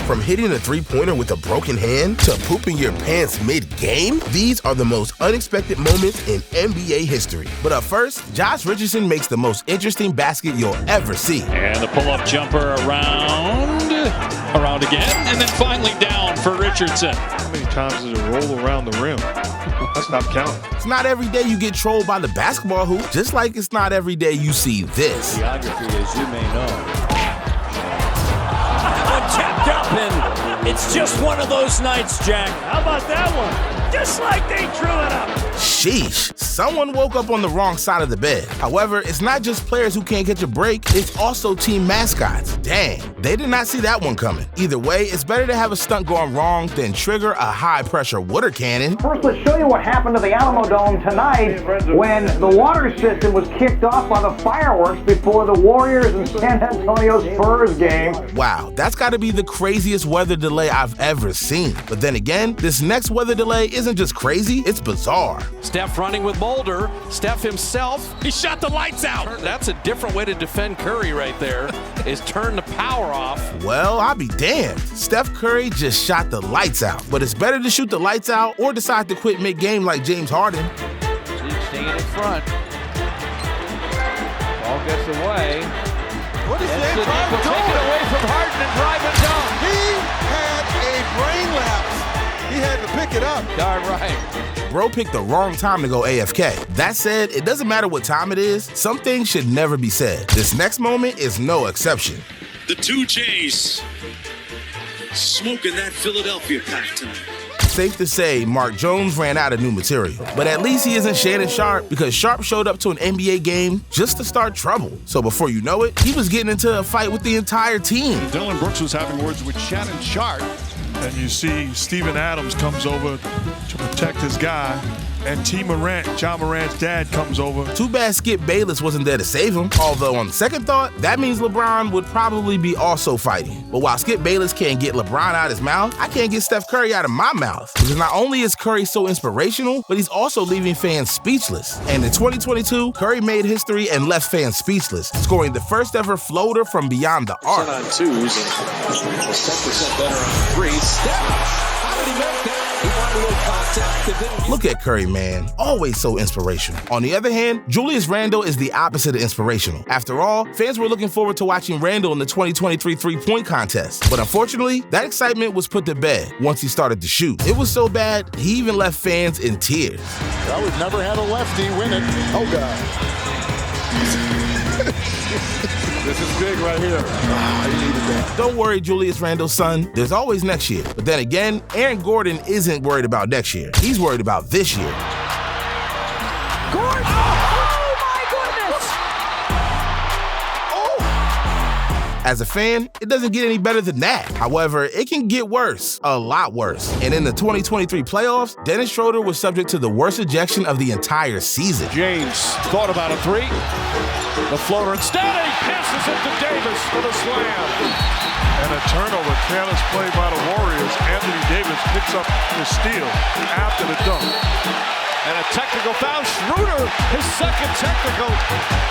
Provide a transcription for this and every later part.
From hitting a three-pointer with a broken hand to pooping your pants mid-game, these are the most unexpected moments in NBA history. But up first, Josh Richardson makes the most interesting basket you'll ever see. And the pull-up jumper around again, and then finally down for Richardson. How many times does it roll around the rim? That's not counting. It's not every day you get trolled by the basketball hoop, just like it's not every day you see this. Geography, as you may know. Tapped up, and it's just one of those nights, Jack. How about that one? Just like they drew it up. Sheesh, someone woke up on the wrong side of the bed. However, it's not just players who can't catch a break, it's also team mascots. Dang, they did not see that one coming. Either way, it's better to have a stunt going wrong than trigger a high-pressure water cannon. First, let's show you what happened to the Alamo Dome tonight when the water system was kicked off by the fireworks before the Warriors and San Antonio Spurs game. Wow, that's got to be the craziest weather delay I've ever seen. But then again, this next weather delay isn't just crazy, it's bizarre. Steph running with Mulder. Steph himself. He shot the lights out. That's a different way to defend Curry right there, is turn the power off. Well, I'll be damned. Steph Curry just shot the lights out. But it's better to shoot the lights out or decide to quit mid-game like James Harden. Staying in front. Ball gets away. What is that trying to do? Take it away from Harden and drive it down. He had a brain lapse. He had to pick it up. Darn right. Bro picked the wrong time to go AFK. That said, it doesn't matter what time it is, some things should never be said. This next moment is no exception. The 2 J's smoking that Philadelphia pack tonight. Safe to say, Mark Jones ran out of new material. But at least he isn't Shannon Sharp, because Sharp showed up to an NBA game just to start trouble. So before you know it, he was getting into a fight with the entire team. Dillon Brooks was having words with Shannon Sharp. And you see Steven Adams comes over to protect his guy. And T. Morant, John Morant's dad, comes over. Too bad Skip Bayless wasn't there to save him. Although on second thought, that means LeBron would probably be also fighting. But while Skip Bayless can't get LeBron out his mouth, I can't get Steph Curry out of my mouth. Because not only is Curry so inspirational, but he's also leaving fans speechless. And in 2022, Curry made history and left fans speechless, scoring the first ever floater from beyond the arc. On twos and 10% better on threes. Steph, how did he make that? He wanted a little contact. Look at Curry, man. Always so inspirational. On the other hand, Julius Randle is the opposite of inspirational. After all, fans were looking forward to watching Randle in the 2023 three-point contest. But unfortunately, that excitement was put to bed once he started to shoot. It was so bad, he even left fans in tears. Well, we've never had a lefty win it. Oh, God. This is big right here. He needed that. Don't worry, Julius Randle's son. There's always next year. But then again, Aaron Gordon isn't worried about next year. He's worried about this year. Gordon! Oh, my goodness! Oh! As a fan, it doesn't get any better than that. However, it can get worse, a lot worse. And in the 2023 playoffs, Dennis Schroeder was subject to the worst ejection of the entire season. James thought about a three. The floater instead, and he passes it to Davis for the slam. And a turnover, careless play by the Warriors. Anthony Davis picks up the steal after the dunk. And a technical foul. Schroeder, his second technical.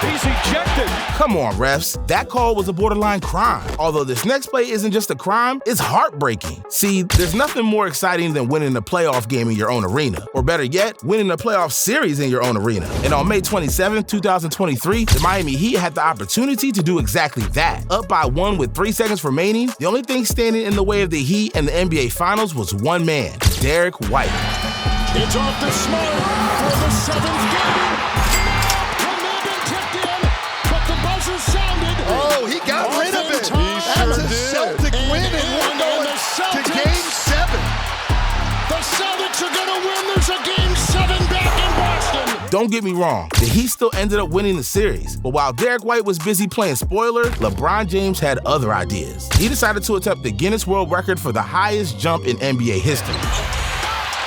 He's ejected. Come on, refs. That call was a borderline crime. Although this next play isn't just a crime, it's heartbreaking. See, there's nothing more exciting than winning a playoff game in your own arena. Or better yet, winning a playoff series in your own arena. And on May 27, 2023, the Miami Heat had the opportunity to do exactly that. Up by 1 with 3 seconds remaining, the only thing standing in the way of the Heat and the NBA Finals was one man, Derek White. It's off to Smart for the 7th game. Commanding tipped in, but the buzzer sounded. Oh, he got rid of it. That's a Celtic win and we're going to Game 7. The Celtics are going to win. There's a Game 7 back in Boston. Don't get me wrong, the Heat still ended up winning the series. But while Derek White was busy playing spoiler, LeBron James had other ideas. He decided to attempt the Guinness World Record for the highest jump in NBA history.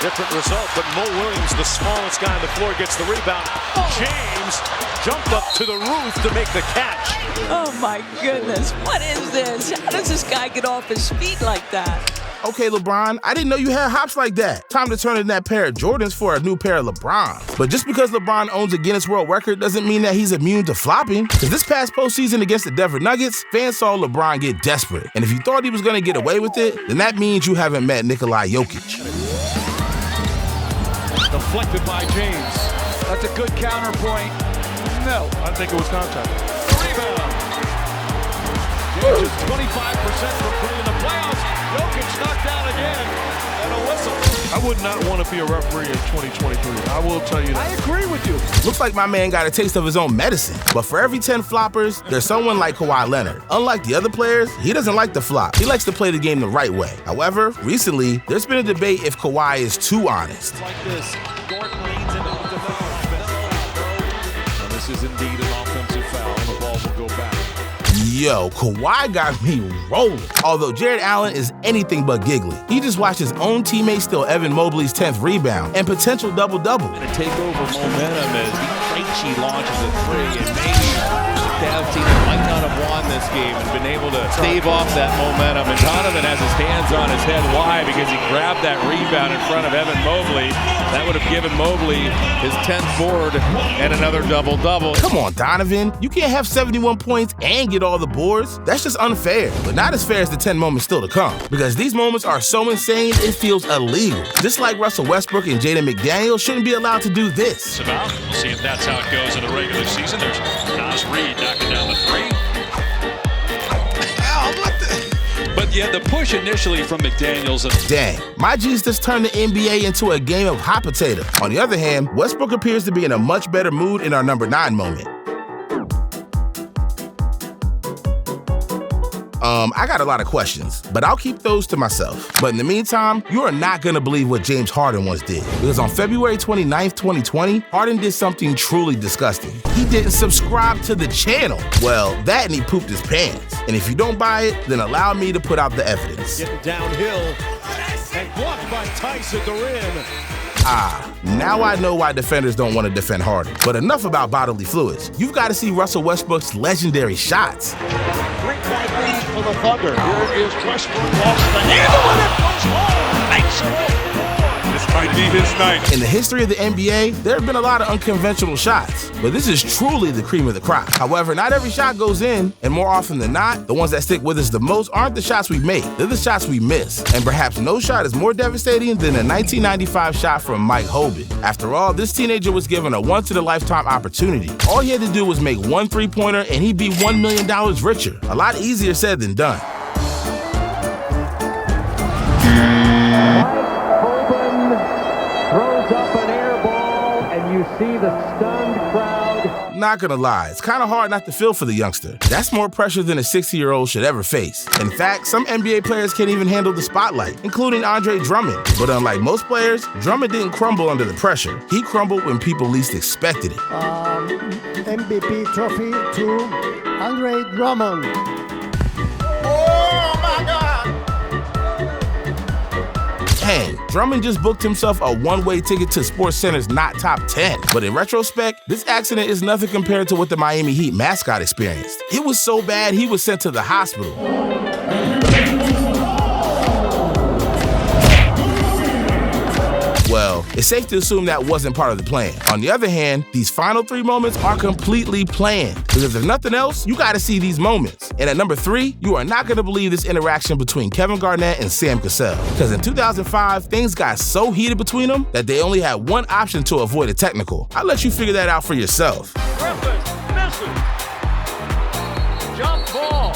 Different result, but Mo Williams, the smallest guy on the floor, gets the rebound. James jumped up to the roof to make the catch. Oh, my goodness. What is this? How does this guy get off his feet like that? Okay, LeBron, I didn't know you had hops like that. Time to turn in that pair of Jordans for a new pair of LeBrons. But just because LeBron owns a Guinness World Record doesn't mean that he's immune to flopping. Because this past postseason against the Denver Nuggets, fans saw LeBron get desperate. And if you thought he was going to get away with it, then that means you haven't met Nikola Jokic. Deflected by James. That's a good counterpoint. No. I think it was contact. Rebound. James is 25% from three in the playoffs. Jokic knocked out again. And a whistle. I would not want to be a referee in 2023. I will tell you that. I agree with you. Looks like my man got a taste of his own medicine. But for every 10 floppers, there's someone like Kawhi Leonard. Unlike the other players, he doesn't like to flop. He likes to play the game the right way. However, recently, there's been a debate if Kawhi is too honest. Like this. Dort leads into the defense. And this is indeed an offensive foul. The ball will go back. Yo, Kawhi got me rolling. Although Jared Allen is anything but giggly. He just watched his own teammate steal Evan Mobley's 10th rebound and potential double-double. To take over momentum as Krejci launches a three, and maybe the Cavs team might not have won this game and been able to stave off that momentum. And Donovan has his hands on his head. Why? Because he grabbed that rebound in front of Evan Mobley. That would have given Mobley his 10th board and another double-double. Come on, Donovan. You can't have 71 points and get all the boards. That's just unfair. But not as fair as the 10 moments still to come. Because these moments are so insane, it feels illegal. Just like Russell Westbrook and Jaden McDaniels shouldn't be allowed to do this. We'll see if that's how it goes in the regular season. There's Naz Reid knocking down the three. But yeah, the push initially from McDaniels. Dang, my G's just turned the NBA into a game of hot potato. On the other hand, Westbrook appears to be in a much better mood in our number 9 moment. I got a lot of questions, but I'll keep those to myself. But in the meantime, you are not gonna believe what James Harden once did. Because on February 29th, 2020, Harden did something truly disgusting. He didn't subscribe to the channel. Well, that and he pooped his pants. And if you don't buy it, then allow me to put out the evidence. Getting downhill and blocked by Tice at the rim. Now I know why defenders don't want to defend Harden. But enough about bodily fluids. You've got to see Russell Westbrook's legendary shots. Great ball lead for the Thunder. Here is Westbrook. Lost the handle and it goes home. Makes it. This might be his night. In the history of the NBA, there have been a lot of unconventional shots, but this is truly the cream of the crop. However, not every shot goes in, and more often than not, the ones that stick with us the most aren't the shots we make, they're the shots we miss. And perhaps no shot is more devastating than a 1995 shot from Mike Hoban. After all, this teenager was given a once-in-a-lifetime opportunity. All he had to do was make one three-pointer, and he'd be $1 million richer. A lot easier said than done. Throws up an air ball, and you see the stunned crowd. Not gonna lie, it's kind of hard not to feel for the youngster. That's more pressure than a 60-year-old should ever face. In fact, some NBA players can't even handle the spotlight, including Andre Drummond. But unlike most players, Drummond didn't crumble under the pressure. He crumbled when people least expected it. MVP trophy to Andre Drummond. Oh my God! Dang, Drummond just booked himself a one-way ticket to SportsCenter's not top 10. But in retrospect, this accident is nothing compared to what the Miami Heat mascot experienced. It was so bad, he was sent to the hospital. Well, it's safe to assume that wasn't part of the plan. On the other hand, these final 3 moments are completely planned. Because if nothing else, you gotta see these moments. And at number 3, you are not gonna believe this interaction between Kevin Garnett and Sam Cassell. Because in 2005, things got so heated between them that they only had one option to avoid a technical. I'll let you figure that out for yourself. Griffin misses. Jump ball.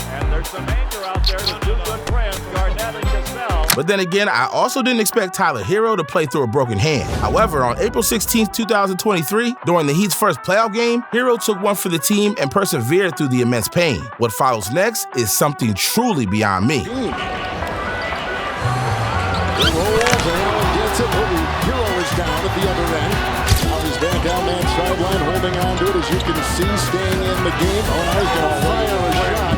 And there's some anger out there to do good friends, Garnett and Cassell. But then again, I also didn't expect Tyler Hero to play through a broken hand. However, on April 16, 2023, during the Heat's first playoff game, Hero took one for the team and persevered through the immense pain. What follows next is something truly beyond me. Hero is down at the other end. Now he's there down that sideline holding on to it, as you can see, staying in the game. Oh, now he's going to fire a shot.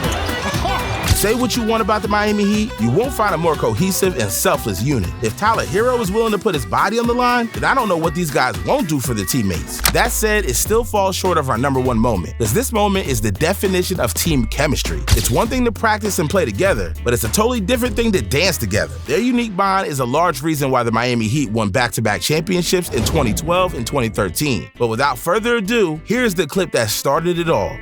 Say what you want about the Miami Heat, you won't find a more cohesive and selfless unit. If Tyler Hero is willing to put his body on the line, then I don't know what these guys won't do for their teammates. That said, it still falls short of our #1 moment, because this moment is the definition of team chemistry. It's one thing to practice and play together, but it's a totally different thing to dance together. Their unique bond is a large reason why the Miami Heat won back-to-back championships in 2012 and 2013. But without further ado, here's the clip that started it all.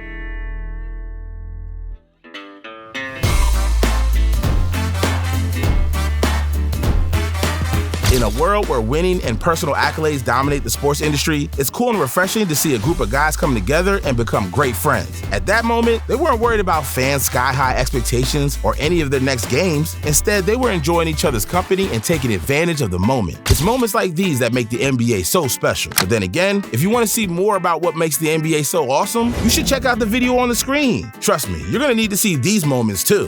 In a world where winning and personal accolades dominate the sports industry, it's cool and refreshing to see a group of guys come together and become great friends. At that moment, they weren't worried about fans' sky-high expectations or any of their next games. Instead, they were enjoying each other's company and taking advantage of the moment. It's moments like these that make the NBA so special. But then again, if you want to see more about what makes the NBA so awesome, you should check out the video on the screen. Trust me, you're going to need to see these moments too.